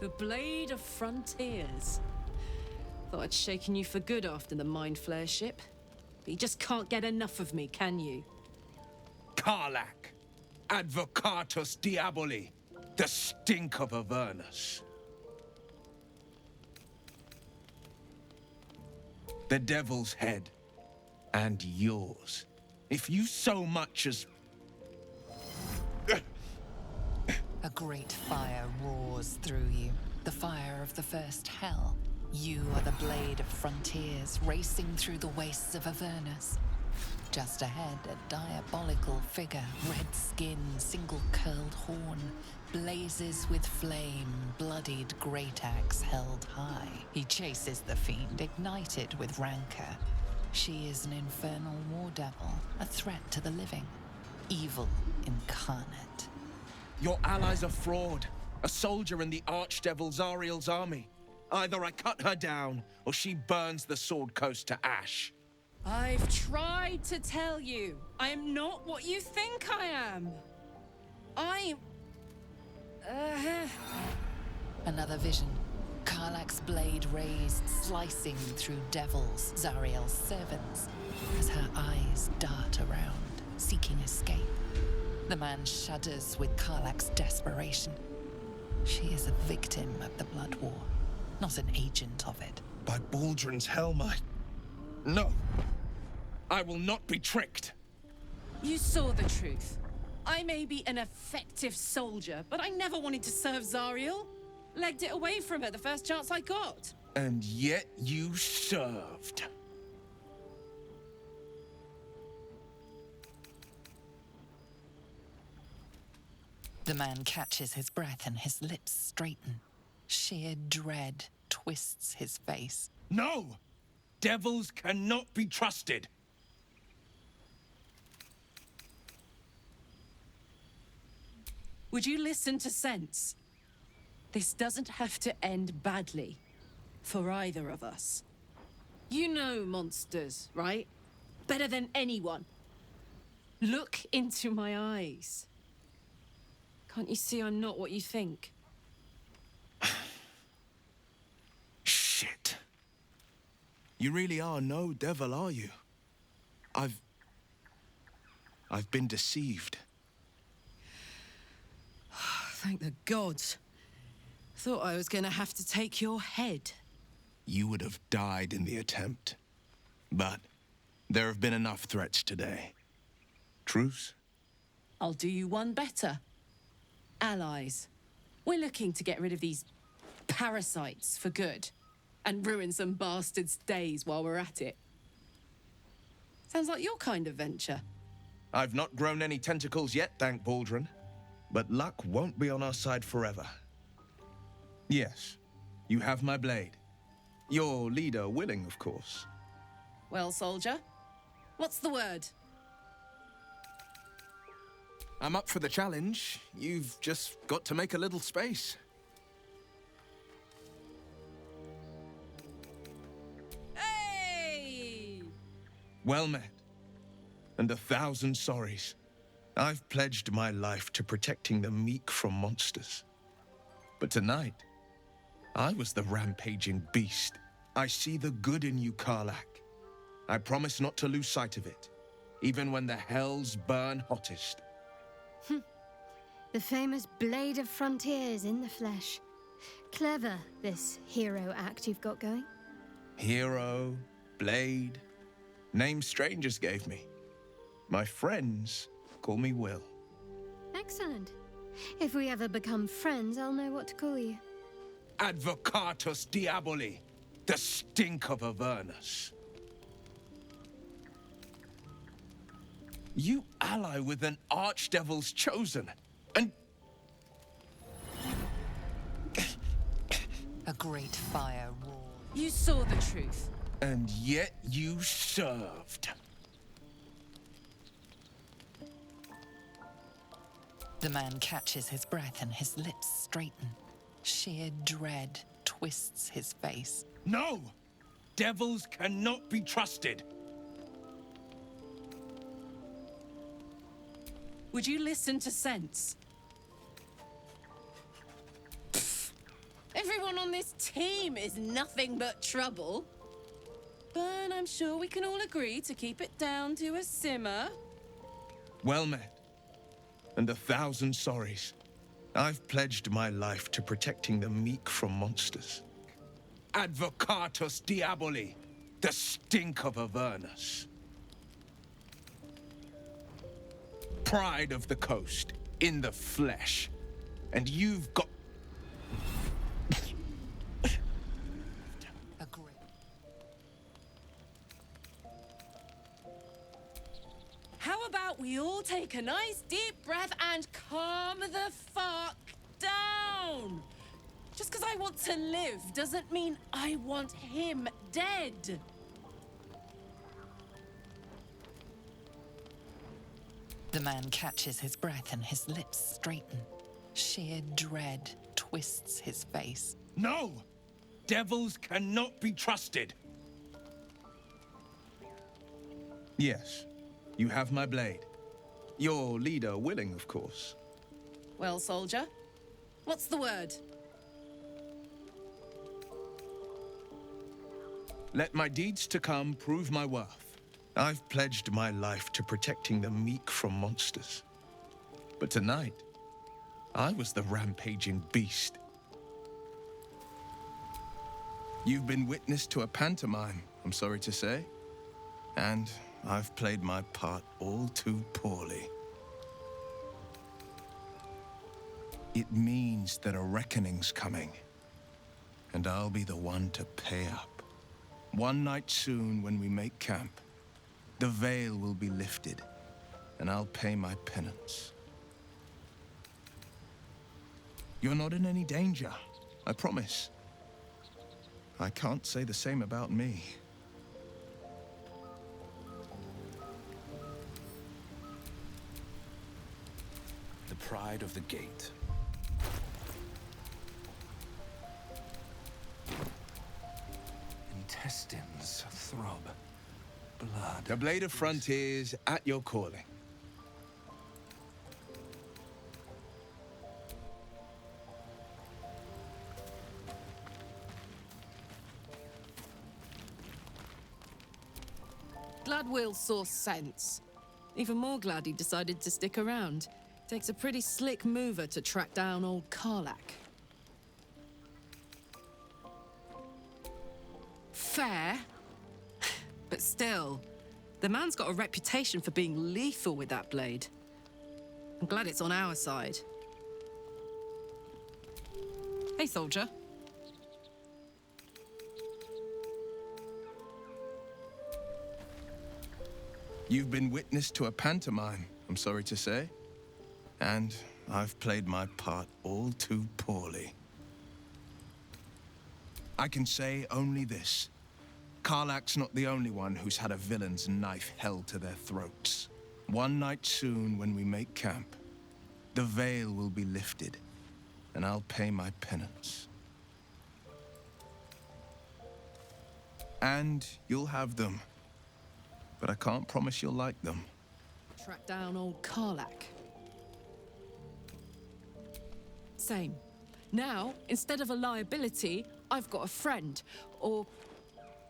The Blade of Frontiers. Thought I'd shaken you for good after the Mind Flare ship. But you just can't get enough of me, can you? Karlach, Advocatus Diaboli, the stink of Avernus. The Devil's head, and yours. If you so much as... A great fire roars through you, the fire of the first hell. You are the Blade of Frontiers, racing through the wastes of Avernus. Just ahead, a diabolical figure, red skin, single-curled horn, blazes with flame, bloodied great axe held high. He chases the fiend, ignited with rancor. She is an infernal war devil, a threat to the living. Evil incarnate. Your ally's a fraud, a soldier in the Archdevil Zariel's army. Either I cut her down, or she burns the Sword Coast to ash. I've tried to tell you. I am not what you think I am. I'm... Another vision. Karlach's blade raised, slicing through devils, Zariel's servants, as her eyes dart around, seeking escape. The man shudders with Karlach's desperation. She is a victim of the Blood War, not an agent of it. By Baldrin's helm, No! I will not be tricked! You saw the truth. I may be an effective soldier, but I never wanted to serve Zariel. Legged it away from her the first chance I got. And yet you served. The man catches his breath and his lips straighten. Sheer dread twists his face. No! Devils cannot be trusted! Would you listen to sense? This doesn't have to end badly. For either of us. You know monsters, right? Better than anyone. Look into my eyes. Can't you see I'm not what you think? Shit. You really are no devil, are you? I've been deceived. Thank the gods. Thought I was gonna have to take your head. You would have died in the attempt. But there have been enough threats today. Truce? I'll do you one better. Allies. We're looking to get rid of these parasites for good. And ruin some bastards' days while we're at it. Sounds like your kind of venture. I've not grown any tentacles yet, thank Baldrin. But luck won't be on our side forever. Yes, you have my blade. Your leader willing, of course. Well, soldier, what's the word? I'm up for the challenge. You've just got to make a little space. Hey! Well met. And 1,000 sorries. I've pledged my life to protecting the meek from monsters. But tonight, I was the rampaging beast. I see the good in you, Karlach. I promise not to lose sight of it, even when the hells burn hottest. The famous Blade of Frontiers in the flesh. Clever, this hero act you've got going. Hero, Blade, names strangers gave me. My friends call me Wyll. Excellent. If we ever become friends, I'll know what to call you. Advocatus Diaboli, the stink of Avernus. You ally with an Archdevil's chosen, and... A great fire roars. You saw the truth. And yet you served. The man catches his breath and his lips straighten. Sheer dread twists his face. No! Devils cannot be trusted. Would you listen to sense? Pfft. Everyone on this team is nothing but trouble. But I'm sure we can all agree to keep it down to a simmer. Well met. And 1,000 sorries. I've pledged my life to protecting the meek from monsters. Advocatus Diaboli, the stink of Avernus. Pride of the coast, in the flesh. And you've got... Agree. How about we all take a nice deep breath and calm the fuck down? Just because I want to live doesn't mean I want him dead. The man catches his breath and his lips straighten. Sheer dread twists his face. No! Devils cannot be trusted! Yes, you have my blade. Your leader willing, of course. Well, soldier, what's the word? Let my deeds to come prove my worth. I've pledged my life to protecting the meek from monsters. But tonight, I was the rampaging beast. You've been witness to a pantomime, I'm sorry to say. And I've played my part all too poorly. It means that a reckoning's coming. And I'll be the one to pay up. One night soon, when we make camp, the veil will be lifted, and I'll pay my penance. You're not in any danger, I promise. I can't say the same about me. The pride of the gate. Intestines throb. Blood. The Blade of Frontiers at your calling. Glad Wyll saw sense. Even more glad he decided to stick around. Takes a pretty slick mover to track down old Karlach. Fair. But still, the man's got a reputation for being lethal with that blade. I'm glad it's on our side. Hey, soldier. You've been witness to a pantomime, I'm sorry to say. And I've played my part all too poorly. I can say only this. Karlach's not the only one who's had a villain's knife held to their throats. One night soon, when we make camp, the veil will be lifted, and I'll pay my penance. And you'll have them, but I can't promise you'll like them. Track down old Karlach. Same. Now, instead of a liability, I've got a friend. Or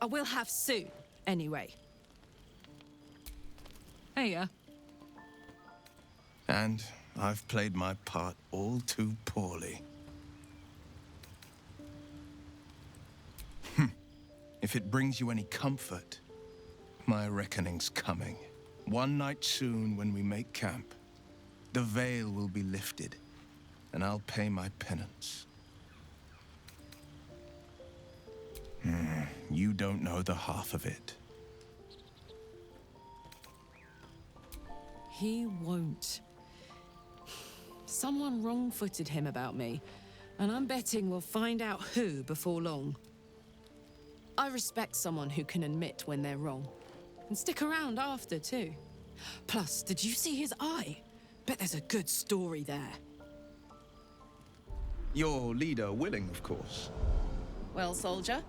I will have soon, anyway. Hey, And I've played my part all too poorly. If it brings you any comfort, my reckoning's coming. One night soon, when we make camp, the veil will be lifted, and I'll pay my penance. You don't know the half of it. He won't. Someone wrong-footed him about me, and I'm betting we'll find out who before long. I respect someone who can admit when they're wrong, and stick around after, too. Plus, did you see his eye? Bet there's a good story there. Your leader willing, of course. Well, soldier,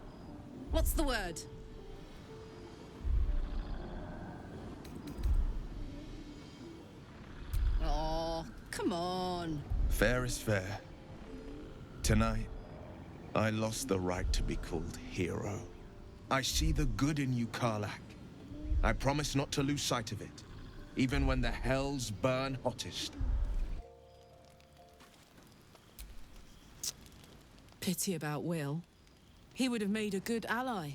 what's the word? Oh, come on. Fair is fair. Tonight, I lost the right to be called hero. I see the good in you, Karlach. I promise not to lose sight of it, even when the hells burn hottest. Pity about Wyll. He would have made a good ally.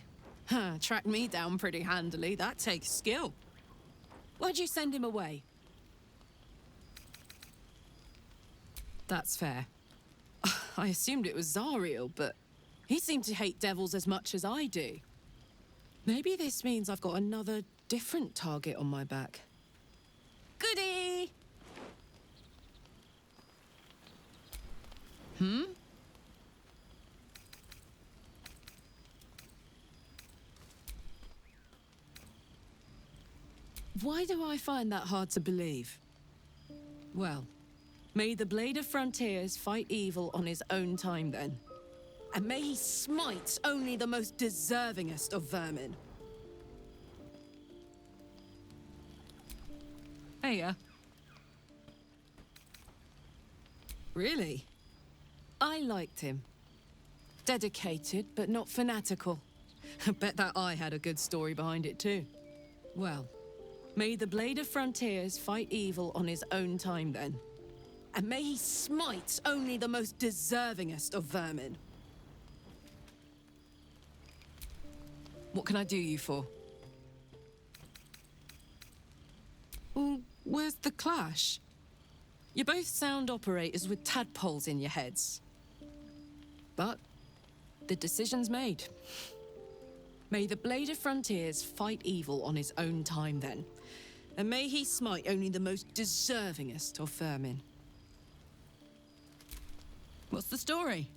Tracked me down pretty handily. That takes skill. Why'd you send him away? That's fair. I assumed it was Zariel, but he seemed to hate devils as much as I do. Maybe this means I've got another different target on my back. Goody! Why do I find that hard to believe? Well, may the Blade of Frontiers fight evil on his own time then. And may he smite only the most deservingest of vermin. Heya. Really? I liked him. Dedicated, but not fanatical. I bet that eye had a good story behind it too. Well, may the Blade of Frontiers fight evil on his own time then. And may he smite only the most deservingest of vermin. What can I do you for? Well, where's the clash? You're both sound operators with tadpoles in your heads. But the decision's made. May the Blade of Frontiers fight evil on his own time then. And may he smite only the most deservingest of vermin. What's the story?